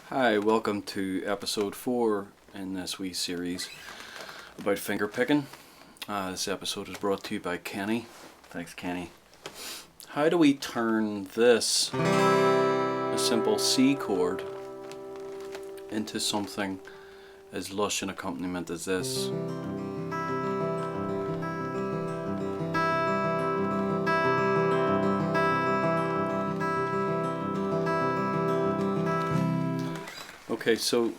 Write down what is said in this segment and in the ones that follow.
Hi, welcome to episode 4 in this wee series about finger picking. This episode is brought to you by Kenny. Thanks, Kenny. How do we turn this, a simple C chord, into something as lush an accompaniment as this? Okay, so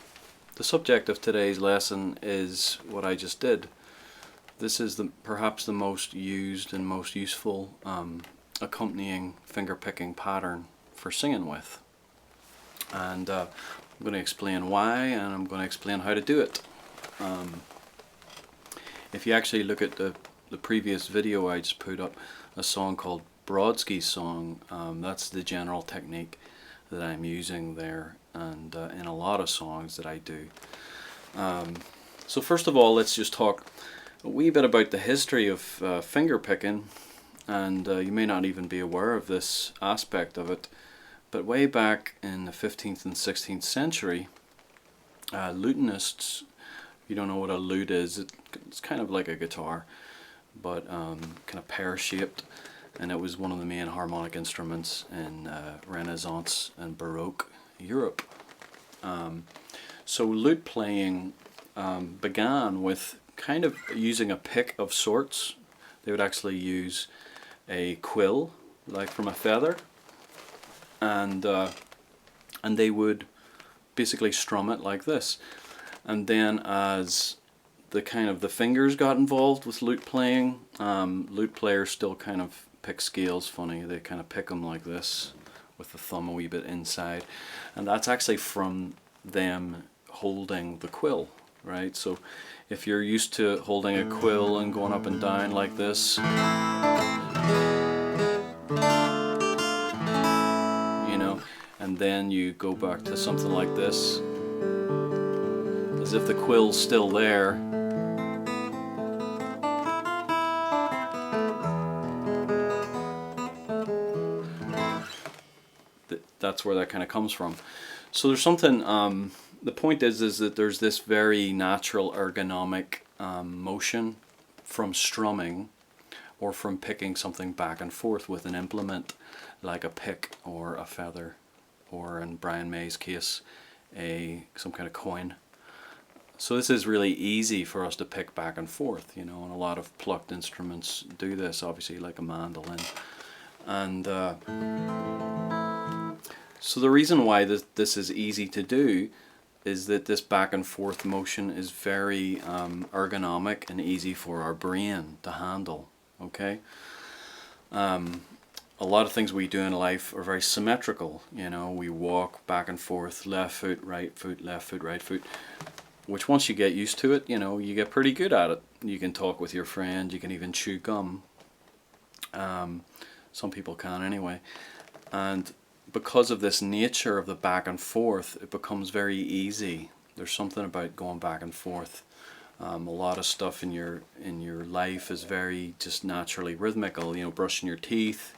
the subject of today's lesson is what I just did. This is perhaps the most used and most useful accompanying finger picking pattern for singing with. And I'm going to explain why, and I'm going to explain how to do it. If you actually look at the previous video I just put up, a song called Brodsky's Song, that's the general technique that I'm using there, and in a lot of songs that I do. So first of all, let's just talk a wee bit about the history of finger picking, and you may not even be aware of this aspect of it, but way back in the 15th and 16th century, lutenists, if you don't know what a lute is, it's kind of like a guitar, but kind of pear-shaped, and it was one of the main harmonic instruments in Renaissance and Baroque Europe. So lute playing began with kind of using a pick of sorts. They would actually use a quill, like from a feather, and they would basically strum it like this. And then as the fingers got involved with lute playing, lute players still kind of pick scales funny. They kind of pick them like this with the thumb a wee bit inside, and that's actually from them holding the quill, right? So if you're used to holding a quill and going up and down like this, you know, and then you go back to something like this, as if the quill's still there. That's where that kind of comes from. So there's something, the point is that there's this very natural ergonomic motion from strumming or from picking something back and forth with an implement like a pick or a feather, or in Brian May's case, some kind of coin. So this is really easy for us to pick back and forth, you know, and a lot of plucked instruments do this, obviously, like a mandolin. And so the reason why this is easy to do is that this back and forth motion is very ergonomic and easy for our brain to handle. Okay, a lot of things we do in life are very symmetrical. You know, we walk back and forth, left foot, right foot, left foot, right foot, which once you get used to it, you know, you get pretty good at it. You can talk with your friend, you can even chew gum. Some people can anyway. And because of this nature of the back and forth, it becomes very easy. There's something about going back and forth. A lot of stuff in your life is very just naturally rhythmical. You know, brushing your teeth,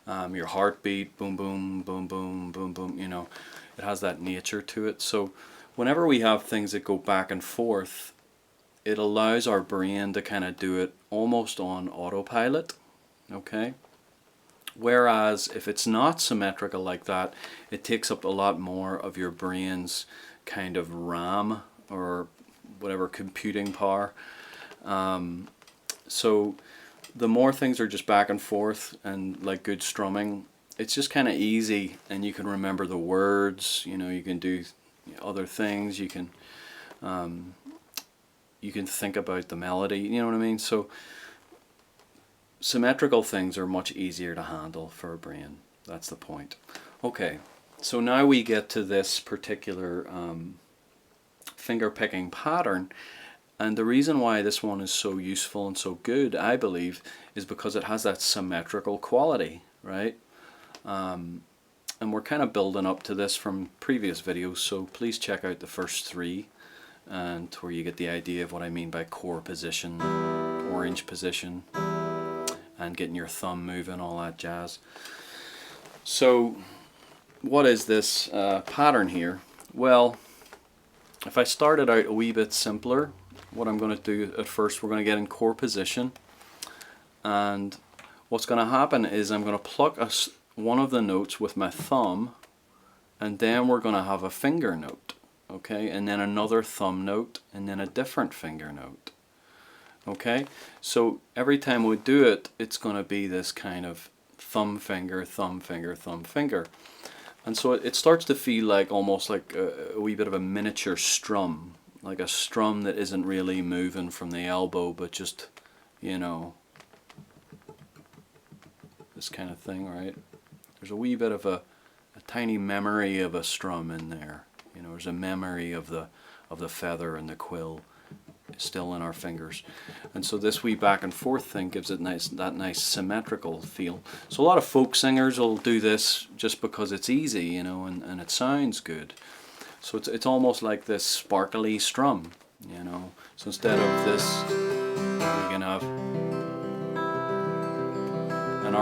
your heartbeat, boom, boom, boom, boom, boom, boom. You know, it has that nature to it. So whenever we have things that go back and forth, it allows our brain to kind of do it almost on autopilot. Okay. Whereas if it's not symmetrical like that, it takes up a lot more of your brain's kind of RAM, or whatever, computing power. So the more things are just back and forth and like good strumming, it's just kind of easy, and you can remember the words. You know, you can do other things. You can think about the melody. You know what I mean? So symmetrical things are much easier to handle for a brain. That's the point. Okay, so now we get to this particular finger picking pattern, and the reason why this one is so useful and so good, I believe, is because it has that symmetrical quality, right? And we're kind of building up to this from previous videos, so please check out the first 3, and where you get the idea of what I mean by core position, orange position, and getting your thumb moving, all that jazz. So what is this pattern here? Well, if I started out a wee bit simpler, what I'm going to do at first, we're going to get in chord position, and what's going to happen is I'm going to pluck one of the notes with my thumb, and then we're going to have a finger note, okay, and then another thumb note, and then a different finger note. Okay, so every time we do it, it's going to be this kind of thumb finger, thumb finger, thumb finger. And so it starts to feel like almost like a wee bit of a miniature strum, like a strum that isn't really moving from the elbow, but just, you know, this kind of thing, right? There's a wee bit of a tiny memory of a strum in there. You know, there's a memory of the feather and the quill still in our fingers, and so this wee back and forth thing gives it that nice symmetrical feel. So a lot of folk singers will do this just because it's easy, you know, and it sounds good. So it's almost like this sparkly strum, you know. So instead of this, we can have, and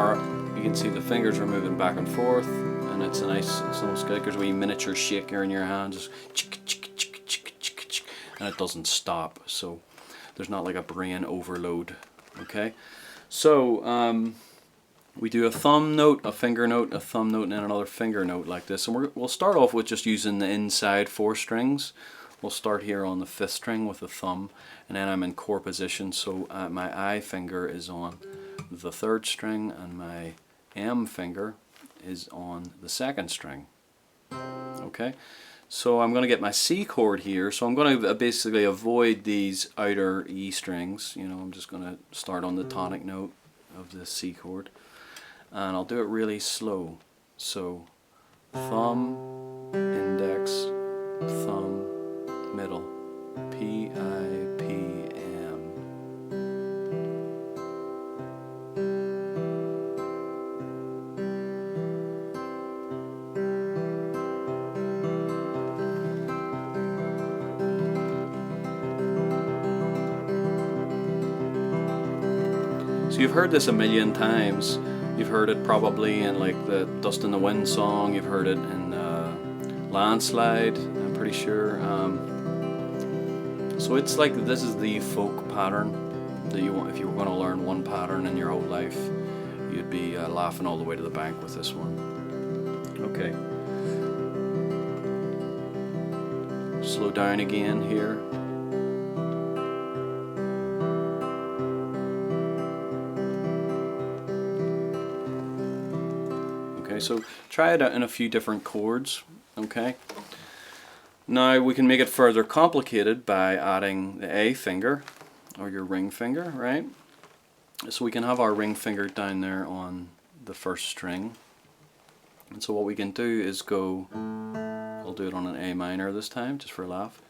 you can see the fingers are moving back and forth, and it's a nice, it's almost like there's a wee miniature shaker in your hand, just and it doesn't stop, so there's not like a brain overload. Okay, so we do a thumb note, a finger note, a thumb note, and then another finger note like this, and we'll start off with just using the inside 4 strings. We'll start here on the 5th string with the thumb, and then I'm in chord position, so my I finger is on the 3rd string and my M finger is on the 2nd string. Okay, so I'm going to get my C chord here, so I'm going to basically avoid these outer E strings. You know, I'm just going to start on the tonic note of the C chord, and I'll do it really slow. So thumb, index, thumb, middle, P, I, P, M. So you've heard this a million times. You've heard it probably in like the Dust in the Wind song. You've heard it in Landslide, I'm pretty sure. So it's like this is the folk pattern that you want. If you were going to learn one pattern in your whole life, you'd be laughing all the way to the bank with this one. Okay. Slow down again here. Okay, so try it out in a few different chords. Okay. Now we can make it further complicated by adding the A finger, or your ring finger, right? So we can have our ring finger down there on the 1st string. And so what we can do is go, I'll do it on an A minor this time, just for a laugh.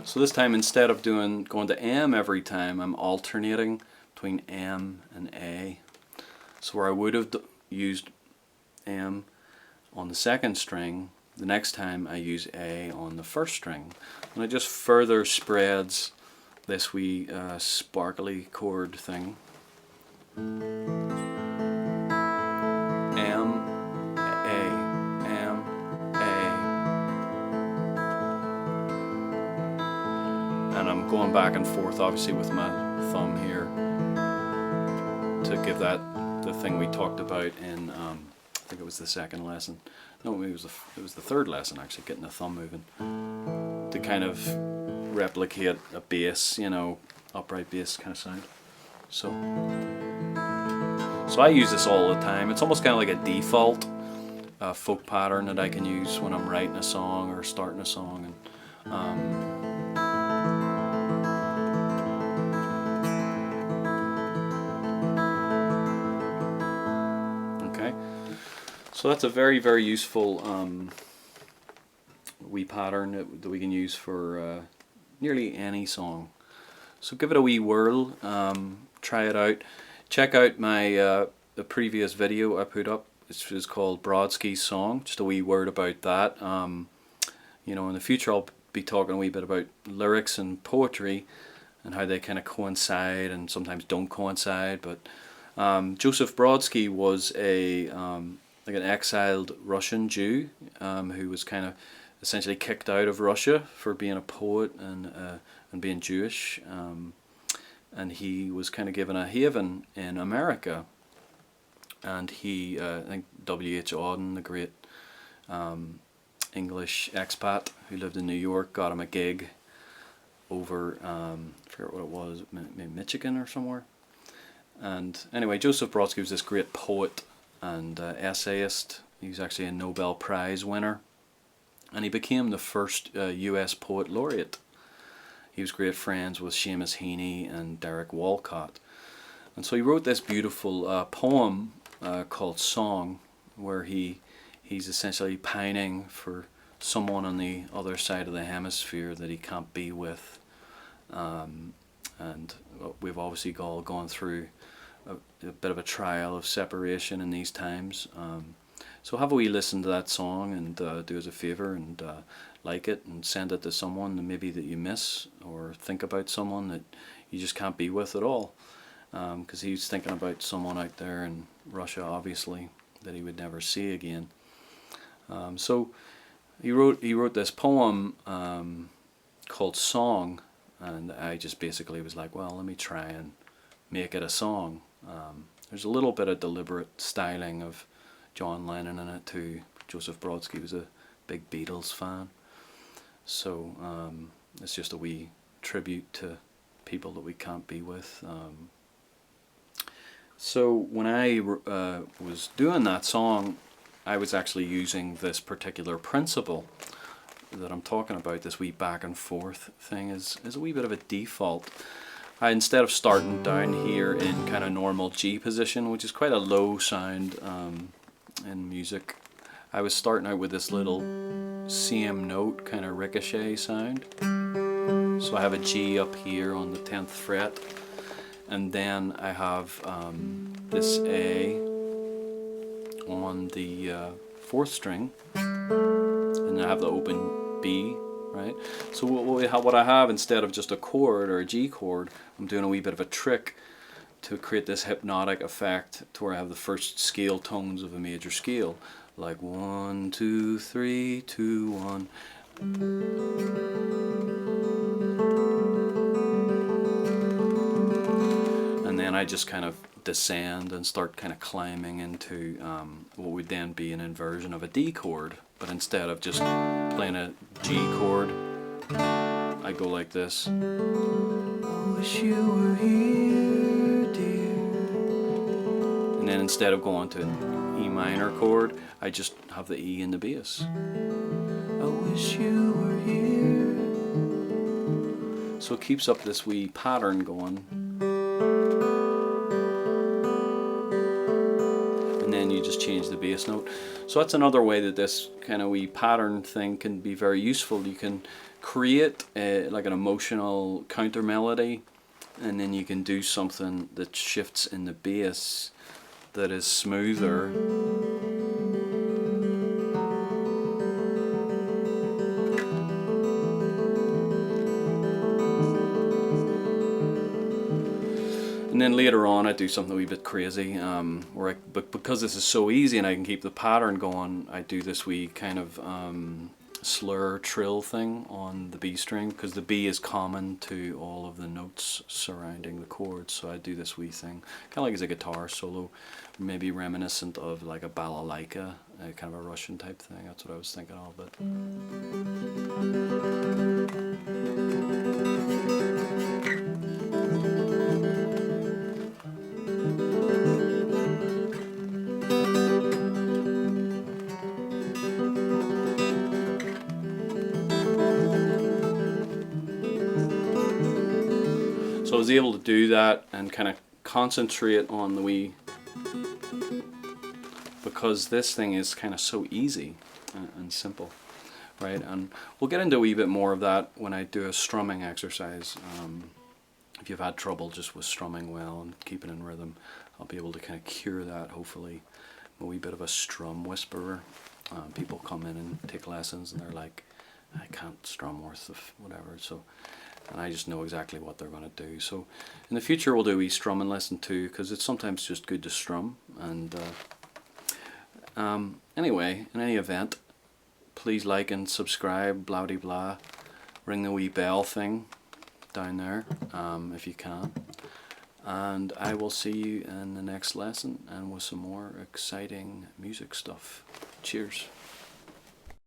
So this time, instead of going to M every time, I'm alternating between M and A. So where I would have used M on the 2nd string, the next time I use A on the 1st string. And it just further spreads this wee sparkly chord thing. M, A, M, A. And I'm going back and forth obviously with my thumb here to give that the thing we talked about in I think it was the 2nd lesson. No, it was the 3rd lesson actually, getting the thumb moving to kind of replicate a bass, you know, upright bass kind of sound. So I use this all the time. It's almost kind of like a default folk pattern that I can use when I'm writing a song or starting a song. And so that's a very, very useful wee pattern that we can use for nearly any song. So give it a wee whirl, try it out. Check out my the previous video I put up. It's called Brodsky's Song. Just a wee word about that. You know, in the future I'll be talking a wee bit about lyrics and poetry and how they kind of coincide and sometimes don't coincide, but Joseph Brodsky was a like an exiled Russian Jew who was kind of essentially kicked out of Russia for being a poet and being Jewish, and he was kind of given a haven in America. And he, I think W.H. Auden, the great English expat who lived in New York, got him a gig over, I forget what it was, maybe Michigan or somewhere. And anyway, Joseph Brodsky was this great poet and essayist. He was actually a Nobel Prize winner, and he became the first US poet laureate. He was great friends with Seamus Heaney and Derek Walcott. And so he wrote this beautiful poem called Song, where he's essentially pining for someone on the other side of the hemisphere that he can't be with. And we've obviously all gone through a bit of a trial of separation in these times. So have a wee listen to that song and do us a favour and like it and send it to someone maybe that you miss, or think about someone that you just can't be with at all. Because he's thinking about someone out there in Russia, obviously, that he would never see again. So he wrote this poem called Song, and I just basically was like, well, let me try and make it a song. There's a little bit of deliberate styling of John Lennon in it too. Joseph Brodsky was a big Beatles fan, so it's just a wee tribute to people that we can't be with. So when I was doing that song, I was actually using this particular principle that I'm talking about. This wee back and forth thing is a wee bit of a default. Instead of starting down here in kind of normal G position, which is quite a low sound in music, I was starting out with this little same note kind of ricochet sound. So I have a G up here on the 10th fret, and then I have this A on the 4th string, and then I have the open B, right? So what I have, instead of just a chord or a G chord, I'm doing a wee bit of a trick to create this hypnotic effect to where I have the first scale tones of a major scale, like 1, 2, 3, 2, 1. And then I just kind of descend and start kind of climbing into what would then be an inversion of a D chord, but instead of just playing a G chord, I go like this. I wish you were here, dear. And then instead of going to an E minor chord, I just have the E in the bass. I wish you were here. So it keeps up this wee pattern going. And then you just change the bass note. So that's another way that this kind of wee pattern thing can be very useful. You can create like an emotional counter melody, and then you can do something that shifts in the bass that is smoother. And then later on I do something a wee bit crazy, but because this is so easy and I can keep the pattern going, I do this wee kind of slur trill thing on the B string, because the B is common to all of the notes surrounding the chords. So I do this wee thing, kind of like as a guitar solo, maybe reminiscent of like a balalaika, kind of a Russian type thing. That's what I was thinking of. But so I was able to do that and kind of concentrate on the wee, because this thing is kind of so easy and simple, right? And we'll get into a wee bit more of that when I do a strumming exercise. If you've had trouble just with strumming well and keeping in rhythm, I'll be able to kind of cure that, hopefully. I'm a wee bit of a strum whisperer. People come in and take lessons and they're like, I can't strum worth of whatever. So and I just know exactly what they're going to do. So in the future we'll do a wee strumming lesson too, because it's sometimes just good to strum. And anyway, in any event, please like and subscribe, blah de blah. Ring the wee bell thing down there if you can. And I will see you in the next lesson and with some more exciting music stuff. Cheers.